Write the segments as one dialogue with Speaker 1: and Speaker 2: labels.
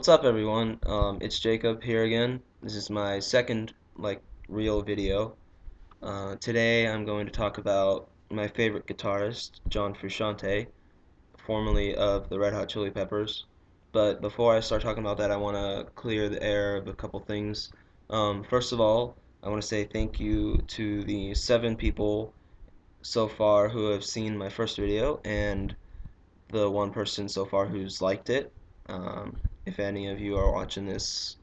Speaker 1: What's up, everyone? It's Jacob here again. This is my second, real video. Today I'm going to talk about my favorite guitarist, John Frusciante, formerly of the Red Hot Chili Peppers. But before I start talking about that, I want to clear the air of a couple things. First of all, I want to say thank you to the 7 people so far who have seen my first video, and the one person so far who's liked it. If any of you are watching this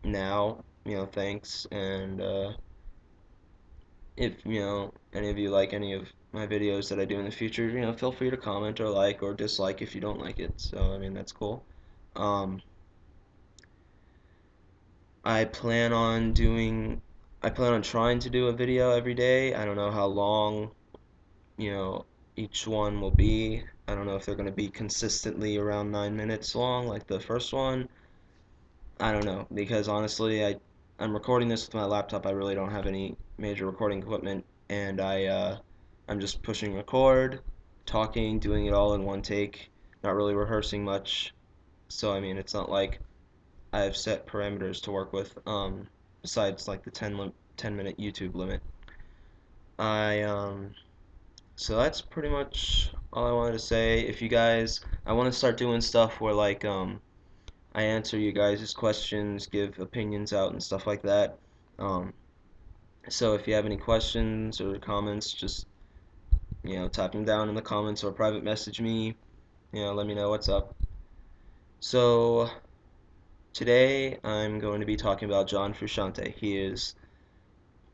Speaker 1: now, thanks. And if, any of you like any of my videos that I do in the future, feel free to comment or like or dislike if you don't like it. So, I mean, that's cool. Um, I plan on doing, I plan on trying to do a video every day. I don't know how long, you know, each one will be. I don't know if they're going to be consistently around 9 minutes long like the first one. I don't know, because honestly, I'm recording this with my laptop. I really don't have any major recording equipment, and I'm just pushing record, talking, doing it all in one take, not really rehearsing much. So I mean, it's not like I have set parameters to work with, besides like the 10-minute YouTube limit. I So that's pretty much all I wanted to say. If you guys, I want to start doing stuff where I answer you guys' questions, give opinions out and stuff like that. Um, so if you have any questions or comments, just type them down in the comments or private message me. Let me know what's up. So today I'm going to be talking about John Frusciante. He is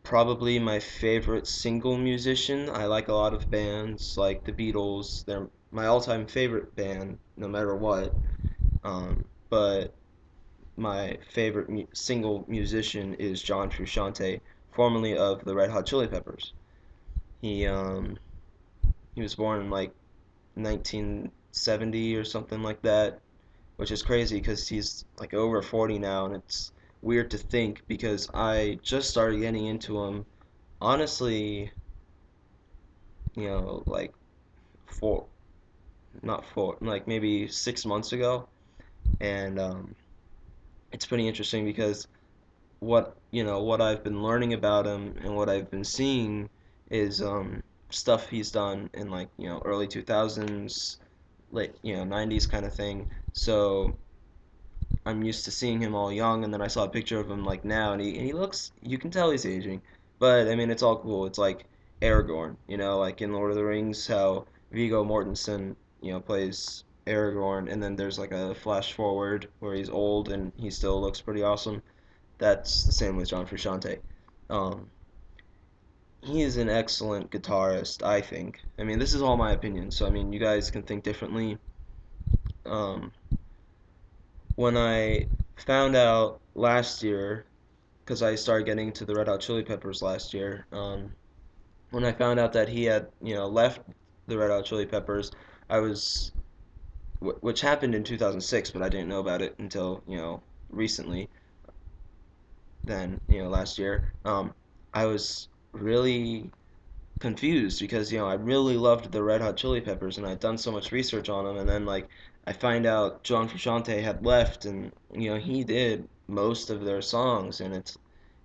Speaker 1: probably my favorite single musician. I like a lot of bands like the Beatles. They're my all-time favorite band, no matter what. But my favorite single musician is John Frusciante, formerly of the Red Hot Chili Peppers. He um he was born in like 1970 or something like that, which is crazy because he's like over 40 now, and it's weird to think because I just started getting into him honestly, like four, not four, like maybe 6 months ago, and it's pretty interesting because what I've been learning about him and what I've been seeing is stuff he's done in like early 2000s, late 90s kind of thing. So I'm used to seeing him all young, and then I saw a picture of him like now, and he looks, you can tell he's aging, but I mean it's all cool. It's like Aragorn, like in Lord of the Rings, how Viggo Mortensen plays Aragorn, and then there's like a flash forward where he's old and he still looks pretty awesome. That's the same with John Frusciante. Um, he is an excellent guitarist, I think. I mean, this is all my opinion, so I mean, you guys can think differently. Um, when I found out last year, because I started getting into the Red Hot Chili Peppers last year, when I found out that he had, left the Red Hot Chili Peppers, I was, which happened in 2006, but I didn't know about it until, recently. Then, last year, I was really confused because I really loved the Red Hot Chili Peppers and I'd done so much research on them, and then I find out John Frusciante had left, and he did most of their songs, and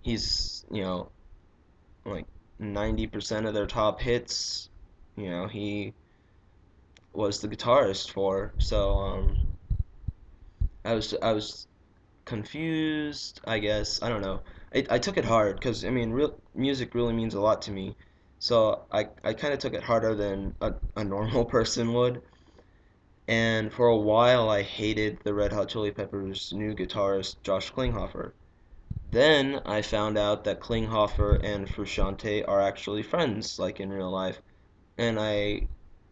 Speaker 1: he's like 90% of their top hits he was the guitarist for. So I was confused, I guess. I don't know. I took it hard because I mean, real music really means a lot to me. So I kind of took it harder than a normal person would. And for a while, I hated the Red Hot Chili Peppers' new guitarist, Josh Klinghoffer. Then I found out that Klinghoffer and Frusciante are actually friends, like in real life. And I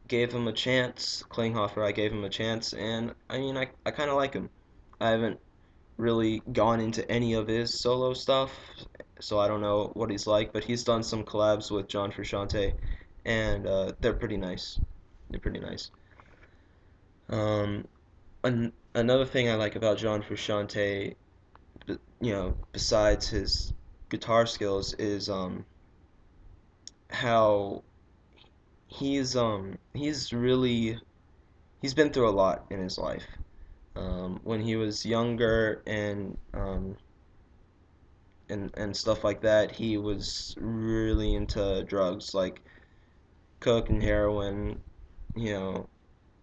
Speaker 1: gave him a chance. Klinghoffer, I gave him a chance, and I mean, I kind of like him. I haven't really gone into any of his solo stuff, so I don't know what he's like, but he's done some collabs with John Frusciante, and they're pretty nice. They're pretty nice. Another thing I like about John Frusciante, besides his guitar skills, is how he's really he's been through a lot in his life. when he was younger and stuff like that, he was really into drugs like coke and heroin, you know,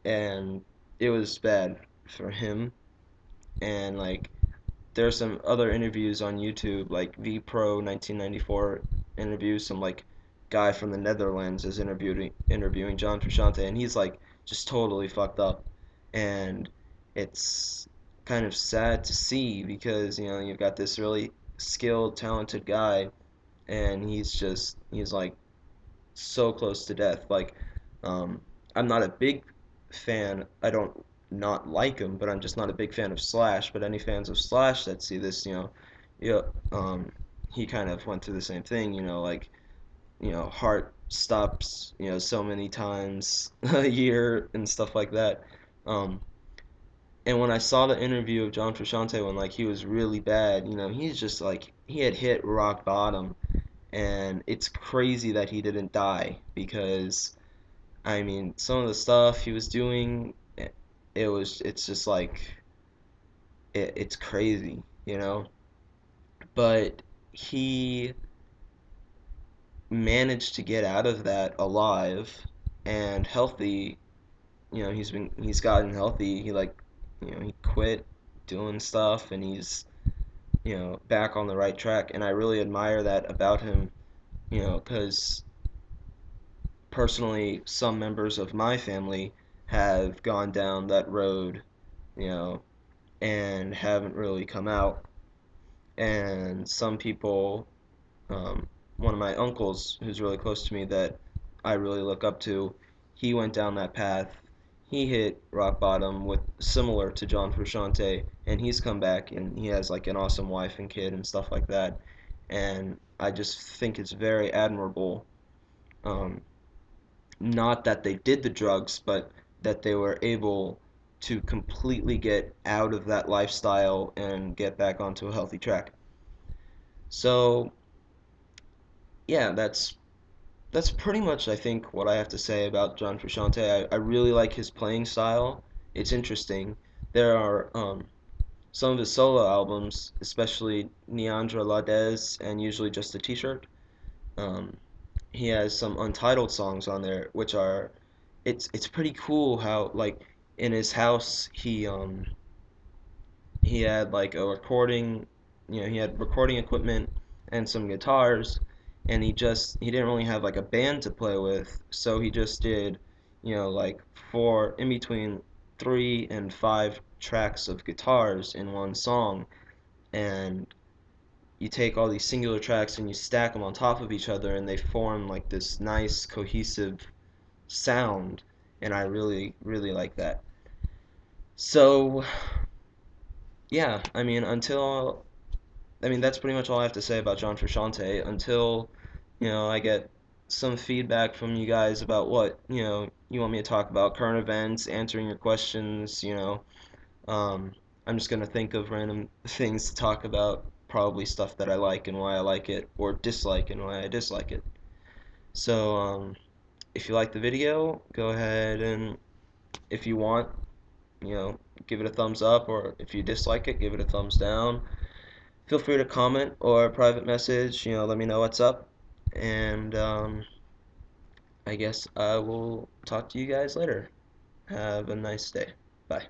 Speaker 1: and it was bad for him. And like there's some other interviews on YouTube, like V Pro 1994 interviews. Some like guy from the Netherlands is interviewing John Frusciante, and he's like just totally fucked up, and it's kind of sad to see because you've got this really skilled, talented guy, and he's like so close to death. Like, um, I'm not a big fan. I don't not like him, but I'm just not a big fan of Slash. But any fans of Slash that see this, yeah, he kind of went through the same thing. Like heart stops, so many times a year and stuff like that. Um, and when I saw the interview of John Frusciante when like he was really bad, he's just like he had hit rock bottom, and it's crazy that he didn't die because I mean some of the stuff he was doing, it's just like it's crazy, but he managed to get out of that alive and healthy. He's gotten healthy. He like he quit doing stuff, and he's back on the right track, and I really admire that about him, because personally, some members of my family have gone down that road, you know, and haven't really come out. And some people, um, one of my uncles who's really close to me that I really look up to, he went down that path. He hit rock bottom with similar to John Frusciante, and he's come back and he has like an awesome wife and kid and stuff like that. And I just think it's very admirable. Um, Not that they did the drugs, but that they were able to completely get out of that lifestyle and get back onto a healthy track. So, yeah, that's pretty much I think what I have to say about John Frusciante. I really like his playing style. It's interesting. There are some of his solo albums, especially Neandra Lades and Usually Just a T-Shirt. Um, he has some untitled songs on there, which are it's pretty cool how like in his house he had like a recording, he had recording equipment and some guitars, and he didn't really have like a band to play with, so he just did, like four in between 3 and 5 tracks of guitars in one song, and you take all these singular tracks and you stack them on top of each other and they form like this nice cohesive sound, and I really really like that. So yeah, I mean that's pretty much all I have to say about John Frusciante until I get some feedback from you guys about what you want me to talk about, current events, answering your questions. um, I'm just gonna think of random things to talk about, probably stuff that I like and why I like it, or dislike and why I dislike it. So if you like the video, go ahead and if you want, give it a thumbs up, or if you dislike it, give it a thumbs down. Feel free to comment or private message, let me know what's up. And I guess I will talk to you guys later. Have a nice day. Bye.